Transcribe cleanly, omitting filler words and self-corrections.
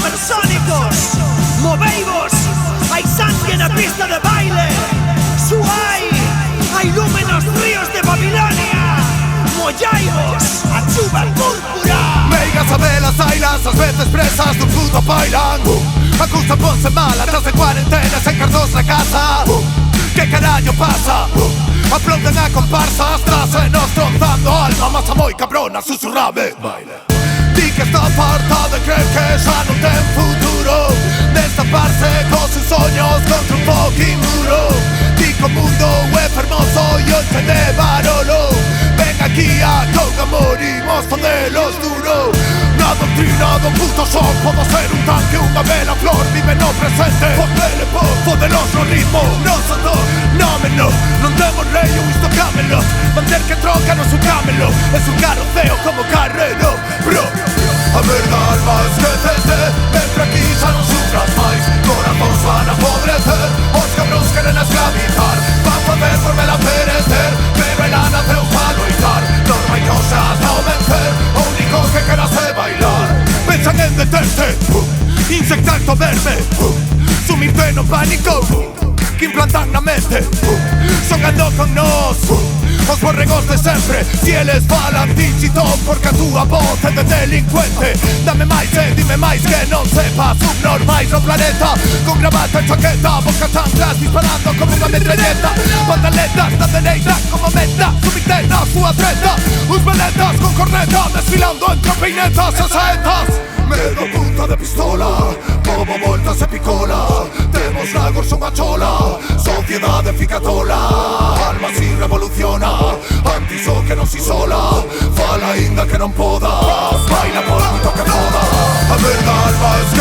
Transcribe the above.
supersónicos. Moveivos, hai sangue na pista de baile. Suai, hai lume nos ríos de Babilonia. Mollaivos, a chuva púrpura. Meigas a velas, ailas, as veces presas dun puto bailan. A cousa ponse mala, tras de cuarentena, sen cartos na casa. Que carallo pasa? Aplauden a comparsas, tras e nos tronzando alma. Masa moi cabrona, susurrame. Baila. Di que está farta de creer que xa non ten futuro, destaparse cos seus soños contra un fucking muro. Di que o mundo é fermoso e hoxe de Barolo. Ven aquí a con amor e mos fadelos duro. Na doctrina do puto son podo ser un tanque, unha bela flor, vive no presente. Fodele po, fodelos no ritmo, non son dos, nómeno. Non temos rei ou isto cámelo. Manter que troca no su cámelo, es un carroceo como carrero, bro. A verda alma esquecete, sempre aquí xa non sufras máis. Corazóns van a podrecer, os cabróns queren esclavizar. Van facer por vela perecer, pero ela naceu pa loitar. Non hai cosas ao vencer, o único que queras é bailar. Pensan en deterte, insectarte o verme, sumirte no pánico que implantan na mente. Songando con nos, os borregos de sempre. Si eles falan dígito, porque a túa voz é de delincuente. Dame máis e dime máis que non sepas. Subnormais no planeta, con gravata e chaqueta, boca chanclas disparando como unha metralleta. Pantaletas da dereita como meta, subite na súa treta. Os veletas con corneta, desfilando entre peinetas e saetas. Medo punta de pistola, como voltas e picola. Temos lagos unha chola, sociedade fica tola. Alma si revoluciona, antis o que nos isola. Fala ainda que non poda, baila por moito que poda. A verda alma es